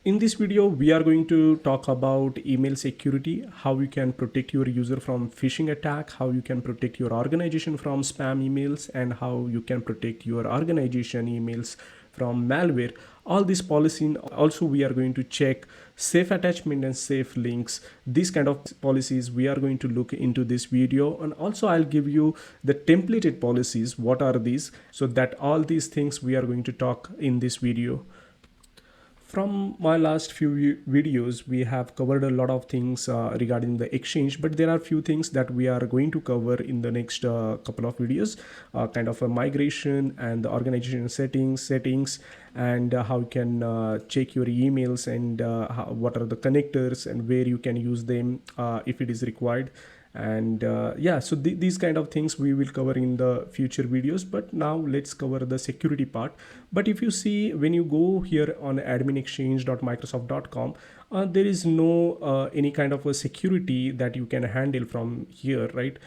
In this video, we are going to talk about email security, how you can protect your user from phishing attack, how you can protect your organization from spam emails, and how you can protect your organization emails from malware. All these policies. Also, we are going to check safe attachment and safe links. These kind of policies we are going to look into this video, and also I'll give you the templated policies. What are these? So that all these things we are going to talk in this video. From my last few videos, we have covered a lot of things regarding the exchange, but there are few things that we are going to cover in the next couple of videos, kind of a migration and the organization settings, and how you can check your emails, and what are the connectors and where you can use them if it is required. And yeah, so these kind of things we will cover in the future videos, but now let's cover the security part. But if you see, when you go here on adminexchange.microsoft.com, there is no any kind of a security that you can handle from here, right?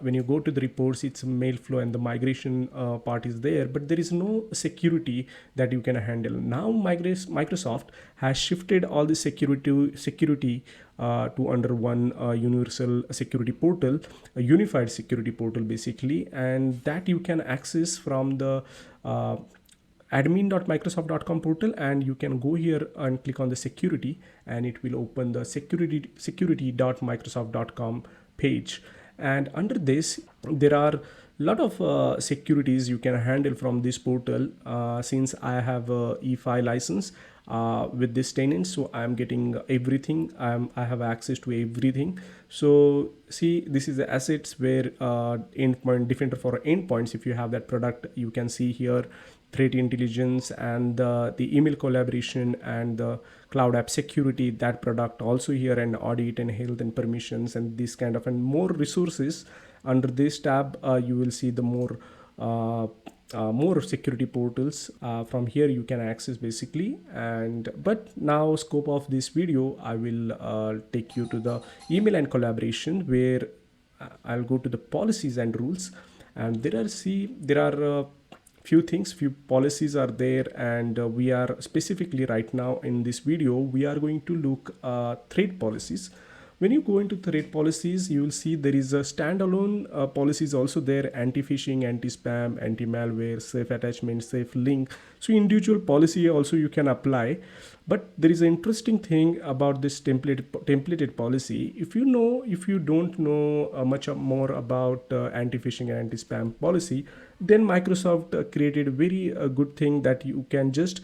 When you go to the reports, it's mailflow and the migration part is there, but there is no security that you can handle. Now Microsoft has shifted all the security to under one universal security portal, a unified security portal basically, and that you can access from the admin.microsoft.com portal, and you can go here and click on the security, and it will open the security.microsoft.com page. And under this, there are a lot of securities you can handle from this portal. Since I have a E5 license with this tenant, so I'm getting everything. I have access to everything. So see, this is the assets where endpoint defender for endpoints. If you have that product, you can see here threat intelligence and the email collaboration and the cloud app security, that product also here, and audit and health and permissions and this kind of and more resources. Under this tab, you will see the more security portals. From here you can access basically. And but now scope of this video, I will take you to the email and collaboration, where I'll go to the policies and rules, and there are few policies are there, and we are specifically right now in this video we are going to look threat policies. When you go into threat policies, you will see there is a standalone policies also there: anti-phishing, anti-spam, anti-malware, safe attachment, safe link. So individual policy also you can apply. But there is an interesting thing about this templated policy. If you don't know much more about anti-phishing and anti-spam policy, then Microsoft created a very good thing that you can just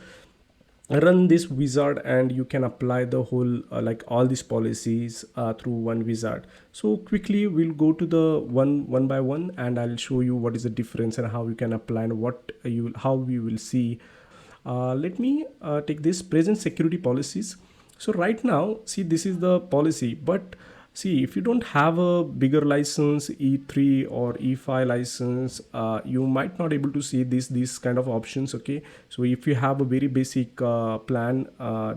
run this wizard, and you can apply the whole like all these policies through one wizard. So quickly we'll go to the one by one, and I'll show you what is the difference and how you can apply, and how we will see. Let me take this present security policies. So right now, see, this is the policy, but see, if you don't have a bigger license, E3 or E5 license, you might not able to see these kind of options. Okay, so if you have a very basic plan,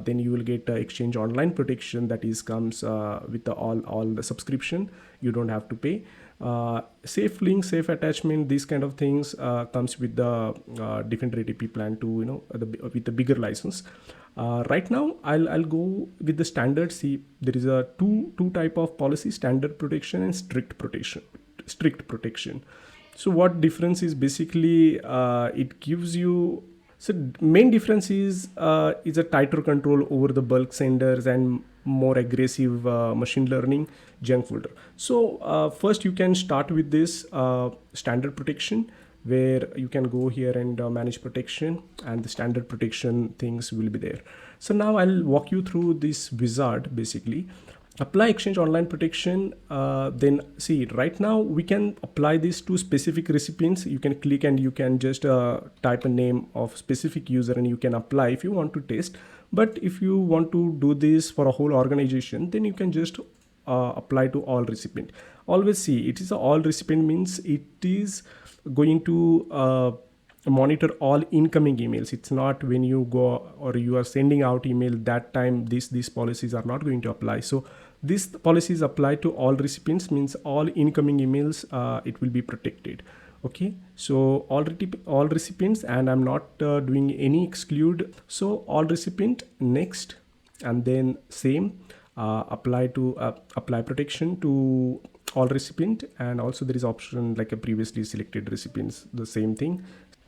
then you will get Exchange Online Protection, that is comes with all the subscription. You don't have to pay. Safe link, safe attachment, these kind of things comes with the Defender ATP plan to with the bigger license. Right now I'll go with the standard. See, there is a two type of policy: standard protection and strict protection. So what difference is basically it gives you. So main difference is a tighter control over the bulk senders and more aggressive machine learning junk folder. So first you can start with this standard protection, where you can go here and manage protection, and the standard protection things will be there. So now I'll walk you through this wizard basically. Apply Exchange Online Protection. Then see, right now we can apply this to specific recipients. You can click and you can just type a name of specific user, and you can apply if you want to test. But if you want to do this for a whole organization, then you can just apply to all recipient. Always see, it is a all recipient means it is going to monitor all incoming emails. It's not when you go or you are sending out email, that time these policies are not going to apply. So these policies apply to all recipients, means all incoming emails it will be protected. Okay, so all recipients, and I'm not doing any exclude. So all recipient, next, and then same, apply protection to all recipient, and also there is option like a previously selected recipients, the same thing.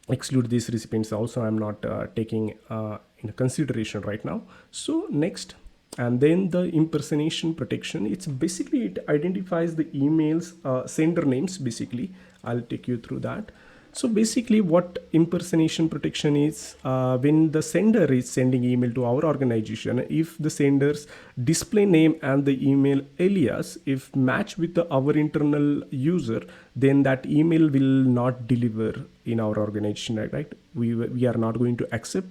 Exclude these recipients also, I'm not taking in consideration right now. So next, and then the impersonation protection, it's basically it identifies the emails sender names basically. I'll take you through that. So basically what impersonation protection is, when the sender is sending email to our organization, if the sender's display name and the email alias if match with our internal user, then that email will not deliver in our organization, right? We are not going to accept,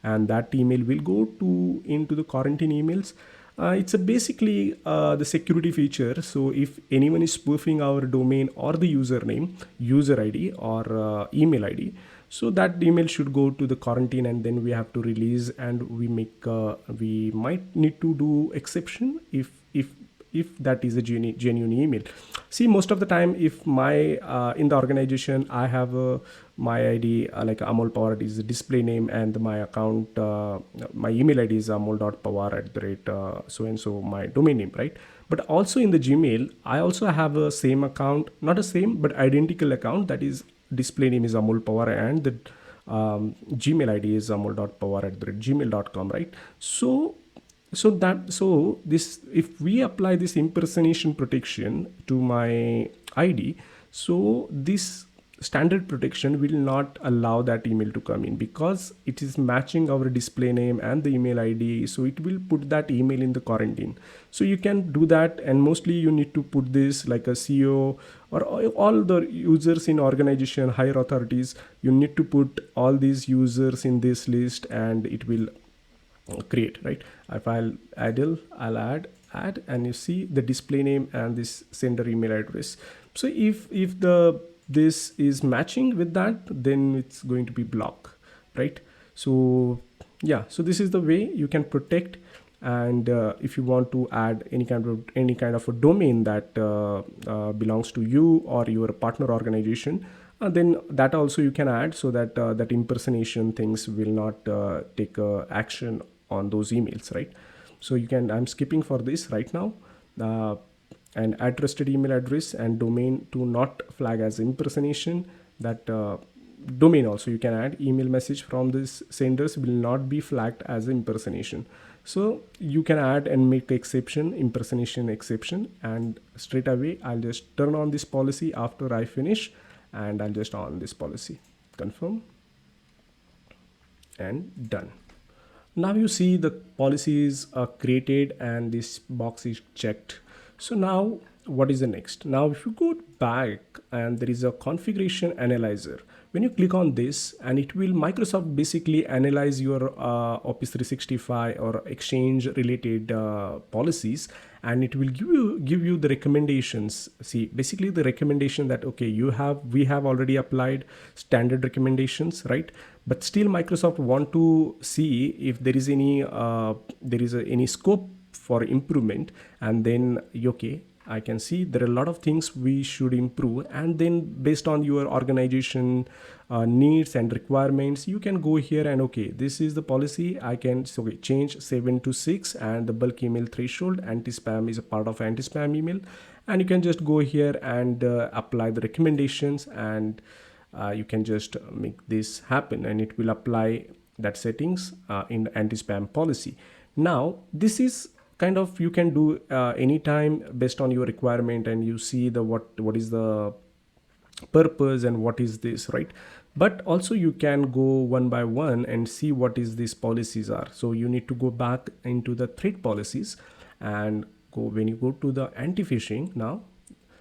and that email will go to into the quarantine emails. It's a basically the security feature. So if anyone is spoofing our domain or the username, user id or email id, so that email should go to the quarantine, and then we have to release, and we might need to do exception if that is a genuine email. See, most of the time, if my in the organization I have my id like Amol Pawar is the display name, and my account my email id is amol.pawar at the rate so and so, my domain name, right? But also in the Gmail I also have a same account, not a same but identical account, that is display name is Amol Pawar, and the Gmail id is amol.pawar at the rate gmail.com, right? So this, if we apply this impersonation protection to my id, so this standard protection will not allow that email to come in, because it is matching our display name and the email id, so it will put that email in the quarantine. So you can do that, and mostly you need to put this like a CEO or all the users in organization, higher authorities, you need to put all these users in this list, and it will create, right? If I'll add, and you see the display name and this sender email address. So if the this is matching with that, then it's going to be block, right? So yeah, so this is the way you can protect. And if you want to add any kind of a domain that belongs to you or your partner organization, then that also you can add, so that that impersonation things will not take action on those emails, right? So you can, I'm skipping for this right now. uh, and add trusted email address and domain to not flag as impersonation. That domain also you can add, email message from this senders will not be flagged as impersonation. So you can add and make exception, impersonation exception, and straight away I'll just turn on this policy after I finish, and I'll just on this policy, confirm, and done. Now you see the policies are created and this box is checked. So now what is the next? Now if you go back, and there is a configuration analyzer, when you click on this, and it will, Microsoft basically analyze your Office 365 or Exchange related policies, and it will give you the recommendations. See, basically the recommendation that okay, we have already applied standard recommendations, right? But still Microsoft want to see if there is any scope for improvement, and then okay, I can see there are a lot of things we should improve, and then based on your organization needs and requirements, you can go here and okay, this is the policy I can, so okay, change 7 to 6, and the bulk email threshold, anti-spam is a part of anti-spam email, and you can just go here and apply the recommendations, and you can just make this happen, and it will apply that settings in the anti-spam policy. Now this is kind of, you can do anytime based on your requirement, and you see the what is the purpose and what is this, right? But also you can go one by one and see what is these policies are. So you need to go back into the threat policies, and go, when you go to the anti-phishing, now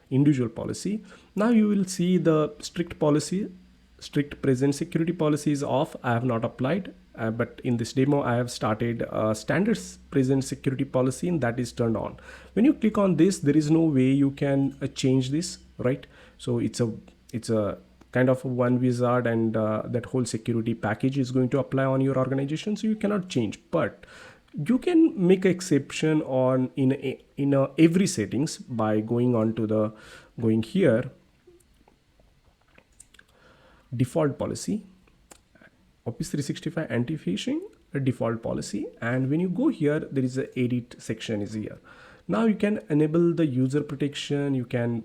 individual policy, now you will see the strict policy, strict present security policy is off, I have not applied, but in this demo I have started standard present security policy, and that is turned on. When you click on this, there is no way you can change this, right? So it's a kind of one wizard, and that whole security package is going to apply on your organization, so you cannot change. But you can make an exception on in every settings by going on to the, going here, default policy, Office 365 anti-phishing, a default policy. And when you go here, there is a edit section is here. Now you can enable the user protection, you can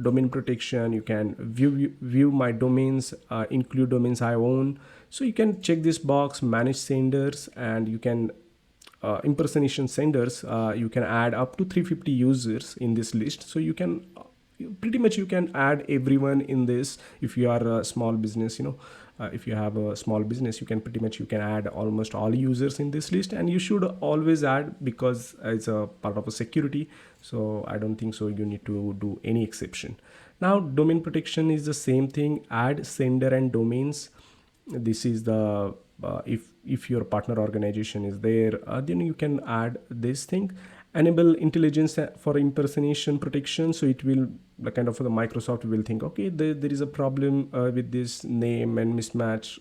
domain protection, you can view my domains, include domains I own. So you can check this box, manage senders, and you can impersonation senders. You can add up to 350 users in this list. So you can pretty much you can add everyone in this. If you are a small business, if you have a small business, you can pretty much you can add almost all users in this list, and you should always add because it's a part of a security. So I don't think so you need to do any exception. Now domain protection is the same thing. Add sender and domains. This is the if your partner organization is there, then you can add this thing. Enable intelligence for impersonation protection. So it will the kind of the Microsoft will think, okay, there is a problem with this name and mismatch,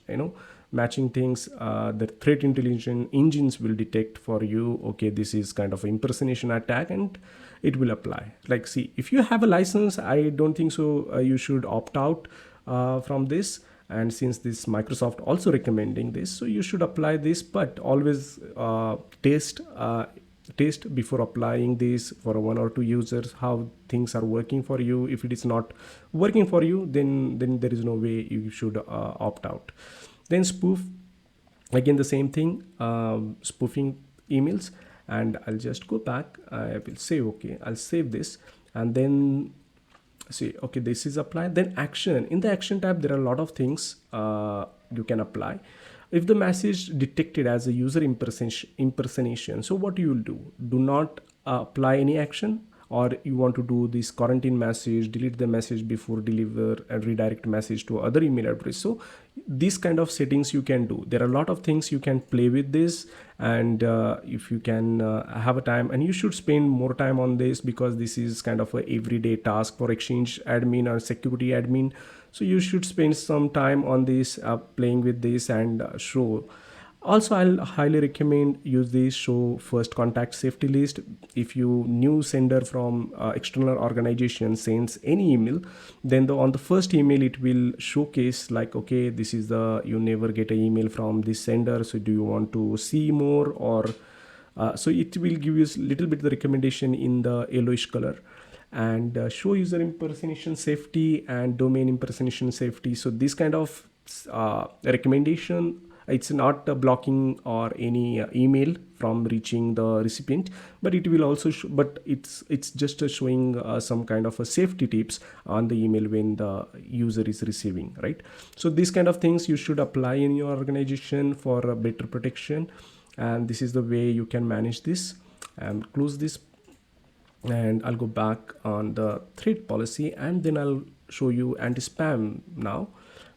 matching things. The threat intelligence engines will detect for you, okay, this is kind of an impersonation attack, and it will apply. Like, see, if you have a license, I don't think so you should opt out from this. And since this Microsoft also recommending this, so you should apply this, but always test before applying this for one or two users how things are working for you. If it is not working for you, then there is no way you should opt out. Then spoof, again the same thing, spoofing emails. And I'll just go back, I will say okay, I'll save this, and then see, okay, this is applied. Then action, in the action tab there are a lot of things you can apply. If the message detected as a user impersonation, so what you will do not apply any action, or you want to do this quarantine message, delete the message before deliver and redirect message to other email address. So these kind of settings you can do. There are a lot of things you can play with this, and if you can have a time, and you should spend more time on this because this is kind of a everyday task for Exchange admin or security admin. So you should spend some time on this, playing with this, and show. Also, I'll highly recommend use this show first contact safety list. If you new sender from external organization sends any email, then on the first email it will showcase like, okay, this is the you never get an email from this sender, so do you want to see more, or so it will give you a little bit the recommendation in the yellowish color. And show user impersonation safety and domain impersonation safety. So this kind of recommendation, it's not blocking or any email from reaching the recipient, but it will also but it's just showing some kind of a safety tips on the email when the user is receiving, right? So these kind of things you should apply in your organization for a better protection, and this is the way you can manage this. And close this, and I'll go back on the threat policy, and then I'll show you anti-spam.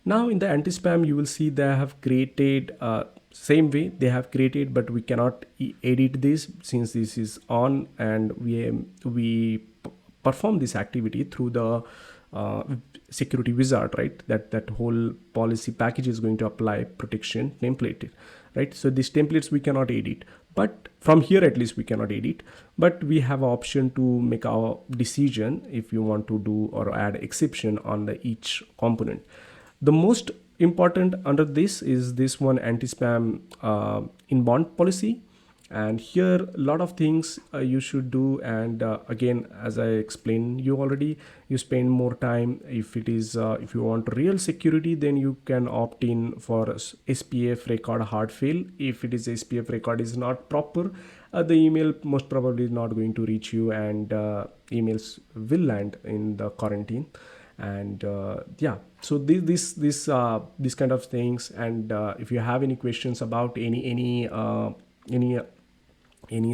Now in the anti-spam you will see they have created same way they have created, but we cannot edit this since this is on, and we perform this activity through the security wizard, right? That whole policy package is going to apply protection template, right? So these templates we cannot edit, but from here at least we cannot edit, but we have an option to make our decision if you want to do or add exception on the each component. The most important under this is this one, anti-spam inbound policy. And here a lot of things you should do, and again, as I explained you already, you spend more time. If it is if you want real security, then you can opt in for SPF record hard fail. If it is SPF record is not proper, the email most probably is not going to reach you, and emails will land in the quarantine. And yeah, so this kind of things. And if you have any questions about any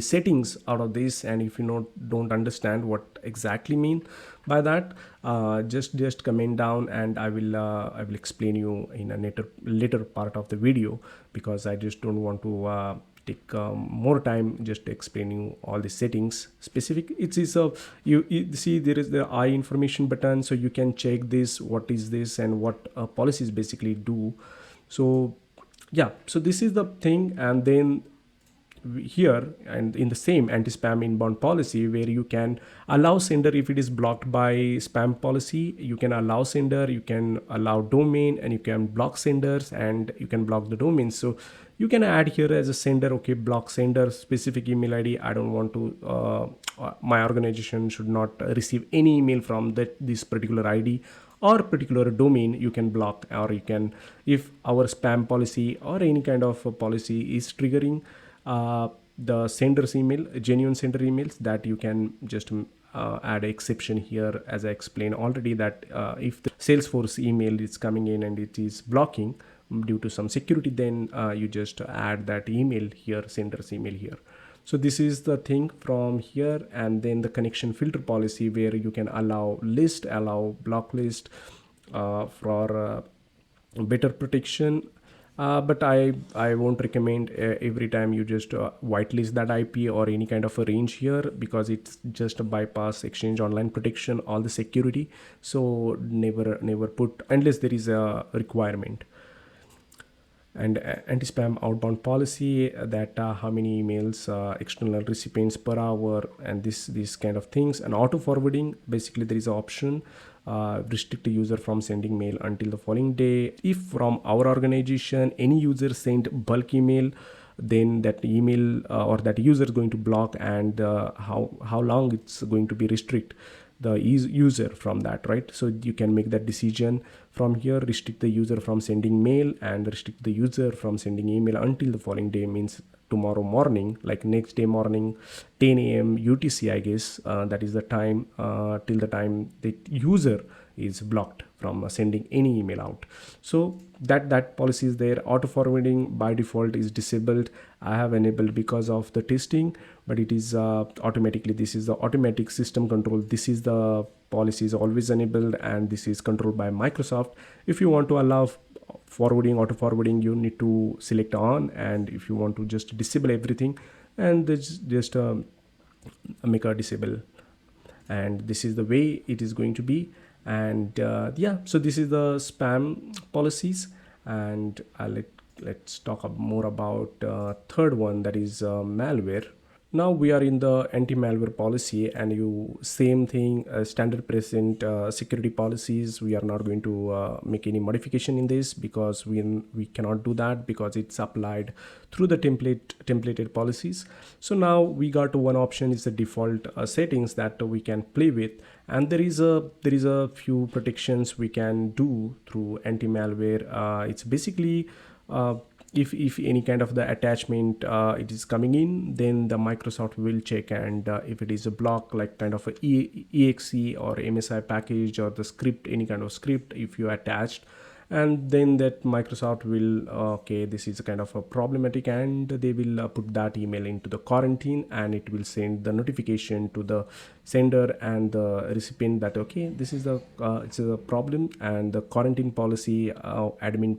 settings out of this, and if you don't understand what exactly mean by that, just comment down, and I will explain you in a later part of the video, because I just don't want to take more time just to explain you all the settings specific. It is you see there is the I information button, so you can check this, what is this, and what policies basically do. So yeah, so this is the thing. And then here and in the same anti-spam inbound policy, where you can allow sender if it is blocked by spam policy, you can allow sender, you can allow domain, and you can block senders, and you can block the domains. So you can add here as a sender, okay, block sender specific email id. I don't want to my organization should not receive any email from this particular id or particular domain. You can block, or you can, if our spam policy or any kind of a policy is triggering the sender's email, genuine sender emails, that you can just add exception here, as I explained already, that if the Salesforce email is coming in and it is blocking due to some security, then you just add that email here, sender's email here. So this is the thing from here. And then the connection filter policy, where you can allow list, allow block list for better protection. But I won't recommend every time you just whitelist that IP or any kind of a range here, because it's just a bypass exchange online protection, all the security. So never put unless there is a requirement. And anti-spam outbound policy, that how many emails external recipients per hour, and these kind of things. And auto forwarding, basically there is an option, restrict the user from sending mail until the following day. If from our organization any user sent bulk email, then that email or that user is going to block, and how long it's going to be restrict the user from that, right? So you can make that decision from here, restrict the user from sending mail and restrict the user from sending email until the following day, means tomorrow morning, like next day morning 10 a.m. UTC, I guess. That is the time till the time the user is blocked from sending any email out. So that policy is there. Auto forwarding by default is disabled. I have enabled because of the testing, but it is automatically, this is the automatic system control. This is the policy is always enabled, and this is controlled by Microsoft. If you want to allow forwarding, auto forwarding, you need to select on, and if you want to just disable everything, and just make a disable. And this is the way it is going to be. And yeah, so this is the spam policies. And let's talk more about third one, that is malware. Now we are in the anti-malware policy, and you same thing, standard present security policies. We are not going to make any modification in this, because we cannot do that, because it's applied through the templated policies. So now we got one option is the default settings that we can play with, and there is a few protections we can do through anti-malware. It's basically if any kind of the attachment it is coming in, then the Microsoft will check, and if it is a block, like kind of a exe or MSI package or the script, any kind of script, if you attached, and then that Microsoft will okay, this is a kind of a problematic, and they will put that email into the quarantine, and it will send the notification to the sender and the recipient that okay, this is the it's a problem. And the quarantine policy, admin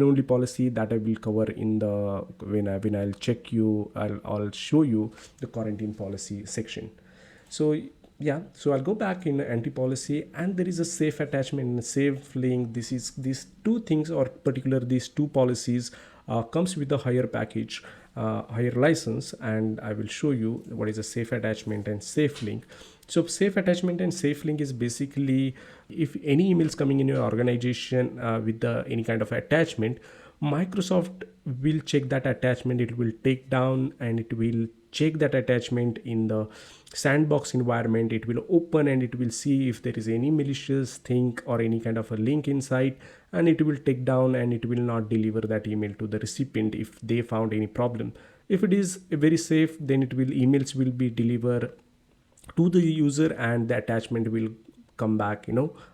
only policy, that I will cover in the when I'll check you, I'll show you the quarantine policy section. So yeah, so I'll go back in anti-policy, and there is a safe attachment and safe link. These two things, or particular these two policies comes with a higher package, higher license, and I will show you what is a safe attachment and safe link. So safe attachment and safe link is basically, if any emails coming in your organization with any kind of attachment, Microsoft will check that attachment, it will take down, and it will check that attachment in the sandbox environment. It will open, and it will see if there is any malicious thing or any kind of a link inside, and it will take down, and it will not deliver that email to the recipient if they found any problem. If it is very safe, then emails will be delivered to the user, and the attachment will come back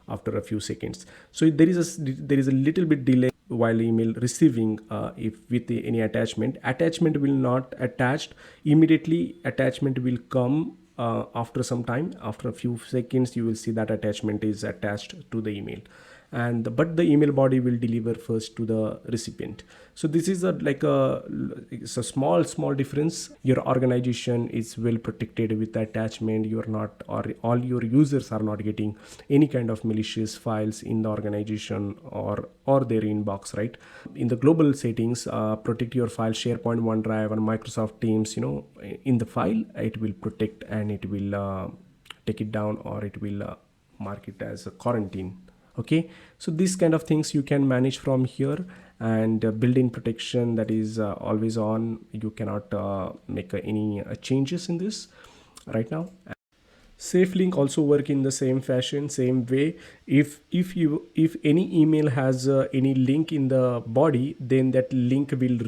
after a few seconds. So there is a little bit delay while email receiving. If with any attachment will not attached immediately, attachment will come after some time, after a few seconds, you will see that attachment is attached to the email. and but the email body will deliver first to the recipient. So this is a like a it's a small difference. Your organization is well protected with the attachment. You are not, or all your users are not getting any kind of malicious files in the organization or their inbox, right? In the global settings, protect your file, SharePoint, OneDrive, and Microsoft Teams. In the file, it will protect, and it will take it down, or it will mark it as a quarantine. Okay, so these kind of things you can manage from here. And built-in protection, that is always on. You cannot make any changes in this right now. Safe link also work in the same fashion, same way. If any email has any link in the body, then that link will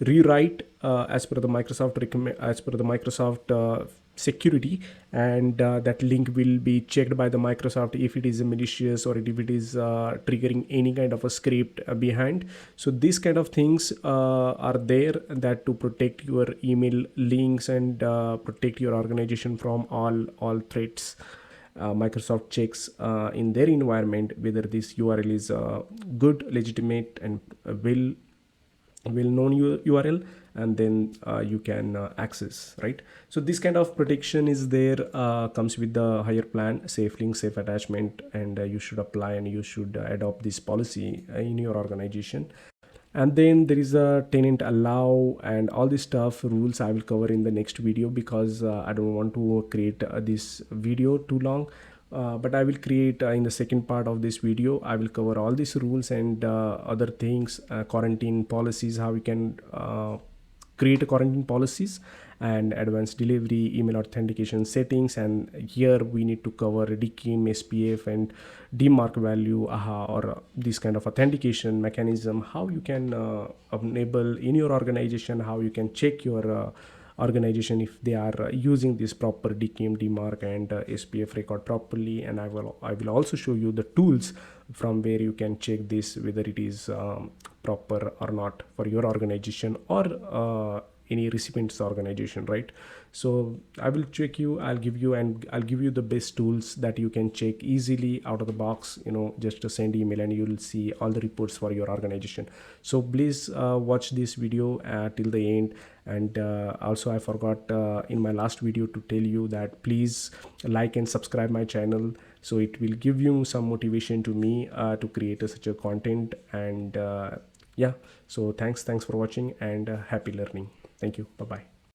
rewrite as per the Microsoft as per the Microsoft security. And that link will be checked by the Microsoft if it is malicious, or if it is triggering any kind of a script behind. So these kind of things are there, that to protect your email links and protect your organization from all threats. Microsoft checks in their environment whether this URL is good, legitimate, and well known URL, and then you can access, right? So this kind of protection is there, comes with the higher plan, safe link, safe attachment, and you should apply, and you should adopt this policy in your organization. And then there is a tenant allow, and all this stuff rules I will cover in the next video, because I don't want to create this video too long. But I will create in the second part of this video, I will cover all these rules and other things, quarantine policies, how we can create a quarantine policies, and advanced delivery, email authentication settings. And here we need to cover DKIM, SPF, and DMARC value, AHA, or this kind of authentication mechanism, how you can enable in your organization, how you can check your organization if they are using this proper DKIM, DMARC, and SPF record properly. And I will also show you the tools from where you can check this, whether it is proper or not for your organization, or any recipient's organization, right? So I will check you, I'll give you the best tools that you can check easily out of the box. Just to send email, and you will see all the reports for your organization. So please watch this video till the end. And also I forgot in my last video to tell you that please like and subscribe my channel, so it will give you some motivation to me to create such a content. And yeah, so thanks for watching, and happy learning. Thank you. Bye bye.